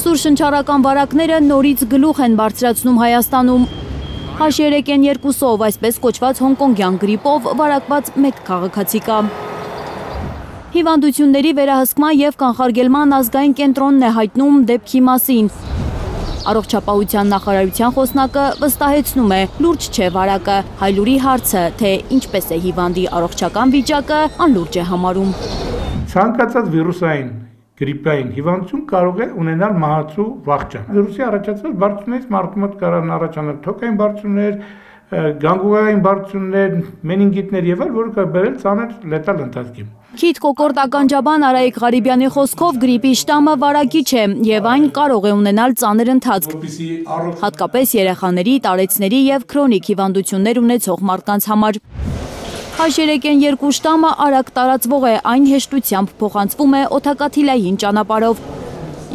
Սուր շնչառական վարակները նորից գլուխ են բարձրացնում Հայաստանում։ H3N2-ով, այսպես կոչված հոնկոնգյան գրիպով վարակված մեկ քաղաքացի կա։ Հիվանդությունների վերահսկման և կանխարգելման ազգային կենտրոնն է հայտնում դեպքի մասին։ Առողջապահության նախարարության խոսնակը վստահեցնում է, լուրջ չէ վարակը, Հայլուրի հարցը, թե ինչպես է հիվանդի առողջական վիճակը, անլուրջ է համարում։ Ցանկացած վիրուսային գրիպային հիվանդություն կարող է ունենալ մահացու վախճան։ Վիրուսի առաջացած բարձուններից մարդու մոտ կարող են առաջանալ թոքային բարձուններ, գանգուղային բարձուններ, մենինգիտներ եւ այլ, որը կարող բերել ծանր լետալ ընթացքի։ Քիթ կոկորտ ականջաբան Արայիկ Ղարիբյանի խոսքով գրիպի շտամը վարակիչ է եւ այն կարող է ունենալ ծանր ընթացք, հատկապես երեխաների, տարեցների եւ քրոնիկ հիվանդություններ ունեցող մարդկանց համար։ H3N2 շտամը արագ տարածվող է, այն հեշտությամբ փոխանցվում է օդակաթիլային ճանապարհով։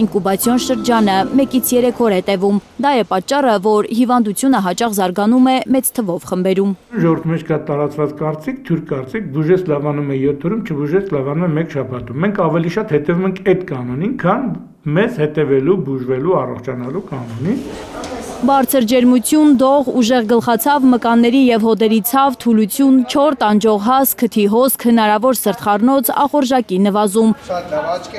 Ինկուբացիոն շրջանը 1-ից 3 օր է տևում։ Դա է պատճառը, որ հիվանդությունը հաճախ զարգանում է մեծ թվով խմբերում։ Ժողովրդի մեջ կա տարածված կարծիք, թյուր կարծիք, բուժես լավանում է 7 օրում, չբուժես լավանում է 1 շաբաթում։ Մենք ավելի շատ հետևում ենք այդ կանոնին, քան մեզ հետևելու, բուժվելու, առողջանալու կանոնին։ Բարձր ջերմություն, դող, ուժեղ գլխացավ, մկանների եւ հոդերի ցավ, թուլություն, չոր տանջող հաս, քթի հոսք, հնարավոր սրտխառնոց, ախորժակի նվազում։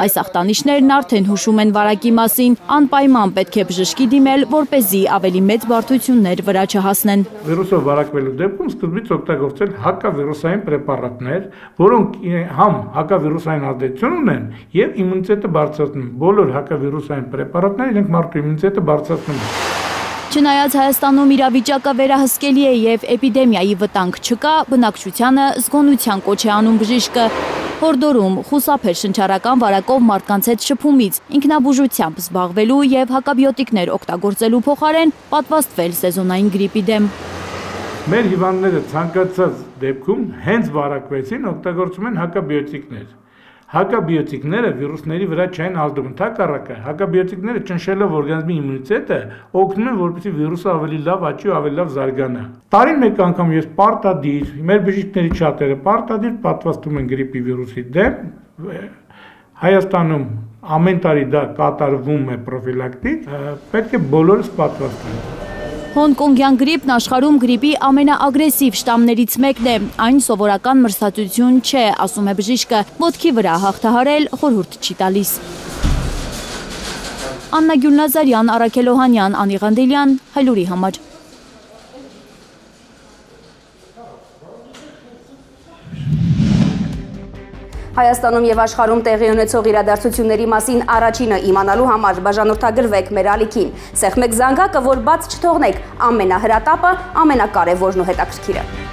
Այս ախտանիշներն արդեն հուշում են վարակի մասին, անպայման պետք է բժշկի դիմել, որպեսզի ավելի մեծ բարդություններ վրա չհասնեն։ Վիրուսով վարակվելու դեպքում սկզբից օգտագործել հակավիրուսային պրեպարատներ, որոնք համ հակավիրուսային ազդեցություն ունեն եւ իմունիտետը բարձրացնում։ Բոլոր հակավիրուսային պրեպարատները իրենք մարդու իմունիտետը բարձրացնում են։ Չնայած Հայաստանում իրավիճակը վերահսկելի է եւ էպիդեմիայի վտանգ չկա, բնակչությանը զգոնության կոչ է անում բժիշկը, հորդորում խուսափել շնչառական վարակով մարդկանց հետ շփումից, ինքնաբուժությամբ զբաղվելու եւ հակաբիոտիկներ օգտագործելու փոխարեն պատվաստվել սեզոնային գրիպի դեմ։ Մեր հիվանդները ցանկացած դեպքում հենց վարակվեցին, օգտագործում են հակաբիոտիկներ։ Հակաբիոտիկները վիրուսների վրա չեն ազդում, ընդհակառակը հակաբիոտիկները ճնշելով օրգանիզմի իմունիտետը օգնում են, որպեսզի վիրուսը ավելի լավ աճի ու ավելի լավ զարգանա։ Տարին մեկ անգամ ես պարտադիր, մեր բժիշկների շատերը պարտադիր պատվաստում են գրիպի վիրուսի դեմ։ Հայաստանում ամեն տարի դա կատարվում է պրոֆիլակտիկ, պետք է բոլորս պատվաստենք։ Հոնկոնգյան գրիպն աշխարհում գրիպի ամենաագրեսիվ շտամներից մեկն է, այն սովորական մրսածություն չէ, ասում է բժիշկը, ոտքի վրա հաղթահարել խորհուրդ չի տալիս։ Աննա Գյուլնազարյան, Արաքել Օհանյան, Անի Ղանդելյան, Հայլուրի համար։ Հայաստանում եւ աշխարհում տեղի ունեցող իրադարձությունների մասին առաջինը իմանալու համար բաժանորդագրվեք մեր ալիքին։ Սեղմեք զանգակը, որ բաց չթողնեք, ամենահրատապը, ամենակարևորն ու հետաքրքիրը։